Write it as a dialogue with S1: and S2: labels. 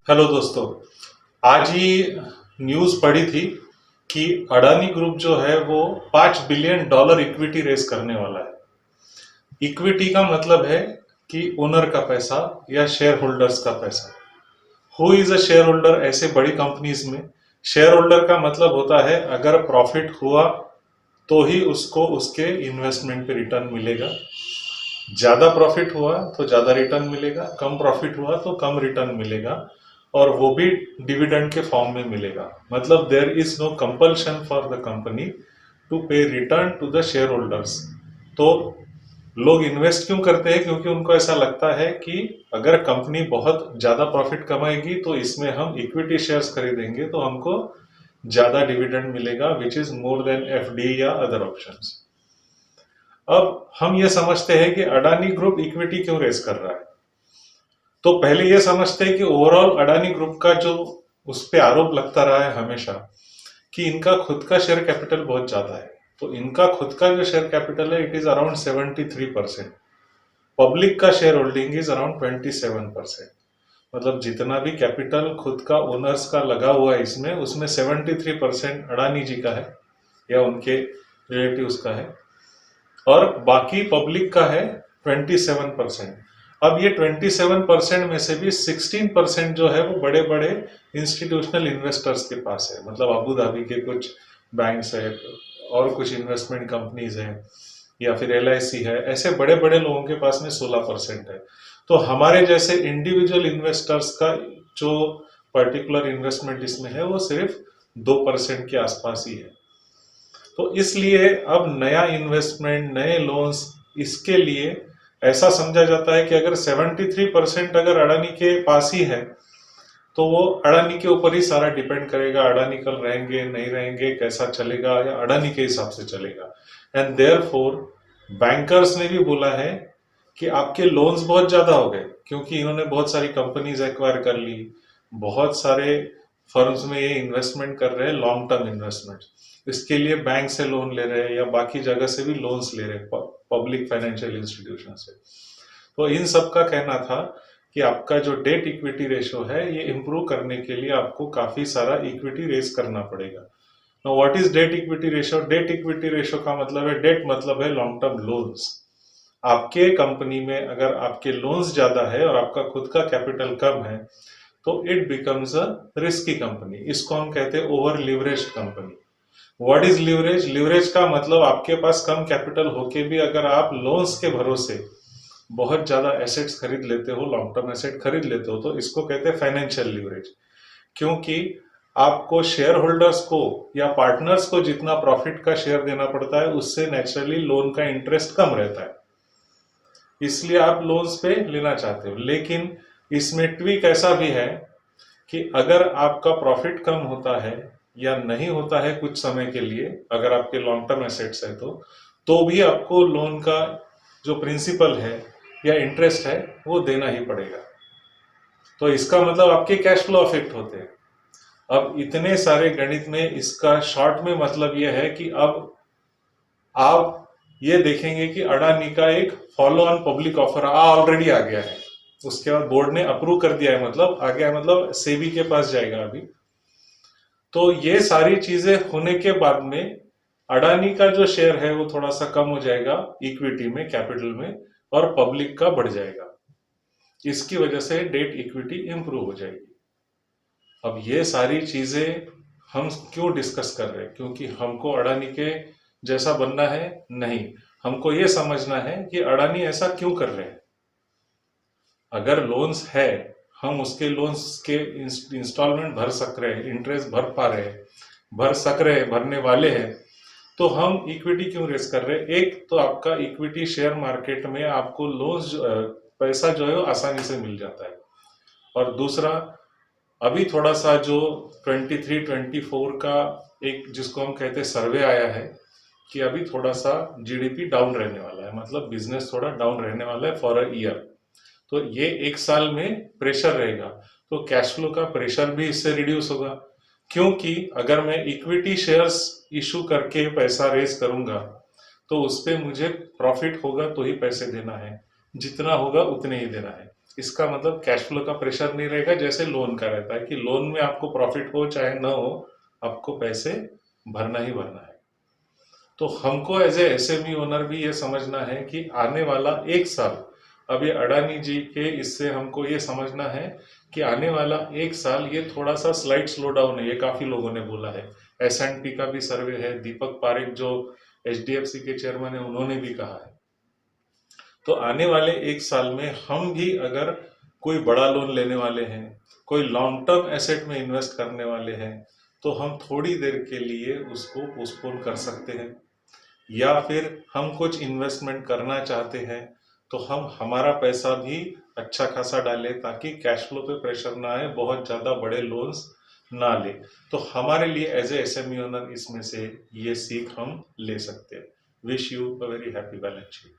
S1: Hello दोस्तों। आज ही news पढ़ी थी कि अडानी ग्रुप जो है वो $5 बिलियन इक्विटी रेस करने वाला है। इक्विटी का मतलब है कि ओनर का पैसा या शेयर होल्डर्स का पैसा। Who is a share holder? ऐसे बड़ी कंपनीज में शेयर होल्डर का मतलब होता है अगर प्रॉफिट हुआ तो ही उसको उसके इन्वेस्टमेंट पे रिटर्न मिलेगा। ज्यादा प्रॉफिट हुआ तो ज्यादा रिटर्न मिलेगा, कम प्रॉफिट हुआ तो कम रिटर्न मिलेगा, और वो भी डिविडेंड के फॉर्म में मिलेगा। मतलब there is no compulsion for the company to pay return to the shareholders. तो लोग इन्वेस्ट क्यों करते हैं? क्योंकि उनको ऐसा लगता है कि अगर कंपनी बहुत ज्यादा प्रॉफिट कमाएगी तो इसमें हम इक्विटी शेयर्स खरीदेंगे तो हमको ज्यादा डिविडेंड मिलेगा, which is more than FD या अदर ऑप्शंस। अब हम ये समझते हैं कि अडानी ग्रुप इक्विटी क्यों रेस कर रहा है। तो पहले ये समझते हैं कि ओवरऑल अडानी ग्रुप का जो उस पे आरोप लगता रहा है हमेशा कि इनका खुद का शेयर कैपिटल बहुत ज्यादा है। तो इनका खुद का जो शेयर कैपिटल है इट इज अराउंड 73%। पब्लिक का शेयर होल्डिंग इज अराउंड 27%। मतलब जितना भी कैपिटल खुद का ओनर्स का लगा हुआ है इसमें, उसमें 73% अडानी जी का है या उनके रिलेटिव्स का है, और बाकी पब्लिक का है 27%। अब ये 27% में से भी 16% जो है वो बड़े बड़े इंस्टीट्यूशनल इन्वेस्टर्स के पास है। मतलब अबू धाबी के कुछ बैंक्स है और कुछ इन्वेस्टमेंट कंपनीज है या फिर LIC है, ऐसे बड़े बड़े लोगों के पास में 16% है। तो हमारे जैसे इंडिविजुअल इन्वेस्टर्स का जो पर्टिकुलर इन्वेस्टमेंट इसमें है वो सिर्फ 2% के आसपास ही है। तो इसलिए अब नया इन्वेस्टमेंट, नए लोन्स, इसके लिए ऐसा समझा जाता है कि अगर 73% अगर अडानी के पास ही है तो वो अडानी के ऊपर ही सारा डिपेंड करेगा। अडानी कल रहेंगे नहीं रहेंगे, कैसा चलेगा, या अडानी के हिसाब से चलेगा। एंड देयरफॉर बैंकर्स ने भी बोला है कि आपके लोन्स बहुत ज्यादा हो गए, क्योंकि इन्होंने बहुत सारी कंपनीज एक्वायर कर ली, बहुत सारे फर्म्स में ये इन्वेस्टमेंट कर रहे हैं, लॉन्ग टर्म इन्वेस्टमेंट। इसके लिए बैंक से लोन ले रहे हैं या बाकी जगह से भी लोन्स ले रहे हैं, पब्लिक फाइनेंशियल इंस्टीट्यूशन से। तो इन सब का कहना था कि आपका जो डेट इक्विटी रेशो है ये इंप्रूव करने के लिए आपको काफी सारा इक्विटी रेस करना पड़ेगा। Now what is debt equity ratio? Debt equity ratio का मतलब है, डेट मतलब है लॉन्ग टर्म लोन्स। आपके कंपनी में अगर आपके लोन्स ज्यादा है और आपका खुद का कैपिटल कम है तो it becomes a risky company. इसको हम कहते हैं over leveraged company. What is leverage? Leverage का मतलब आपके पास कम कैपिटल होके भी अगर आप लोन्स के भरोसे बहुत ज्यादा एसेट्स खरीद लेते हो, लॉन्ग टर्म एसेट खरीद लेते हो, तो इसको कहते हैं फाइनेंशियल लिवरेज। क्योंकि आपको शेयर होल्डर्स को या पार्टनर्स को जितना प्रॉफिट का शेयर देना पड़ता है उससे नेचुरली लोन का इंटरेस्ट कम रहता है, इसलिए आप लोन्स पे लेना चाहते हो। लेकिन इसमें ट्विक ऐसा भी है कि अगर आपका प्रॉफिट कम होता है या नहीं होता है कुछ समय के लिए, अगर आपके लॉन्ग टर्म एसेट्स है तो भी आपको लोन का जो प्रिंसिपल है या इंटरेस्ट है वो देना ही पड़ेगा। तो इसका मतलब आपके कैश फ्लो अफेक्ट होते हैं। अब इतने सारे गणित में इसका शॉर्ट में मतलब यह है कि अब आप ये देखेंगे कि अडानी का एक follow on public offer already आ गया है। उसके बाद बोर्ड ने अप्रूव कर दिया है, मतलब आ गया है, मतलब सेबी के पास जाएगा अभी। तो ये सारी चीजें होने के बाद में अडानी का जो शेयर है वो थोड़ा सा कम हो जाएगा इक्विटी में, कैपिटल में, और पब्लिक का बढ़ जाएगा। इसकी वजह से डेट इक्विटी इंप्रूव हो जाएगी। अब ये सारी चीजें हम क्यों डिस्कस कर रहे हैं? क्योंकि हमको अडानी के जैसा बनना है? नहीं, हमको ये समझना है कि अडानी ऐसा क्यों कर रहे हैं। अगर लोन्स है, हम उसके लोन्स के इंस्टॉलमेंट भर सक रहे हैं, इंटरेस्ट भर पा रहे हैं, भर सक रहे हैं, भरने वाले हैं, तो हम इक्विटी क्यों रेस कर रहे हैं? एक तो आपका इक्विटी शेयर मार्केट में आपको लोन्स, पैसा जो है वो आसानी से मिल जाता है। और दूसरा, अभी थोड़ा सा जो 23-24 का एक जिसको हम कहते हैं सर्वे आया है कि अभी थोड़ा सा GDP डाउन रहने वाला है, मतलब बिजनेस थोड़ा डाउन रहने वाला है फॉर अ ईयर। तो ये एक साल में प्रेशर रहेगा, तो कैश फ्लो का प्रेशर भी इससे रिड्यूस होगा। क्योंकि अगर मैं इक्विटी शेयर्स इशू करके पैसा रेज करूंगा तो उस पे मुझे प्रॉफिट होगा तो ही पैसे देना है, जितना होगा उतने ही देना है। इसका मतलब कैश फ्लो का प्रेशर नहीं रहेगा, जैसे लोन का रहता है कि लोन में आपको प्रॉफिट हो चाहे ना हो, आपको पैसे भरना ही भरना है। तो हमको एज ए एसएमई ओनर भी ये समझना है कि आने वाला एक साल, अभी अडानी जी के इससे हमको ये समझना है कि आने वाला एक साल ये थोड़ा सा स्लाइड स्लो डाउन है, ये काफी लोगों ने बोला है। S&P का भी सर्वे है, दीपक पारेख जो HDFC के चेयरमैन है उन्होंने भी कहा है। तो आने वाले एक साल में हम भी अगर कोई बड़ा लोन लेने वाले हैं, कोई लॉन्ग टर्म एसेट में इन्वेस्ट करने वाले हैं, तो हम थोड़ी देर के लिए उसको पोस्टपोन कर सकते हैं। या फिर हम कुछ इन्वेस्टमेंट करना चाहते हैं तो हम हमारा पैसा भी अच्छा खासा डालें ताकि कैश फ्लो पे प्रेशर ना आए, बहुत ज़्यादा बड़े लोन्स ना ले। तो हमारे लिए एज ए एसएमई ओनर इसमें से ये सीख हम ले सकते हैं। Wish you a very happy balance sheet.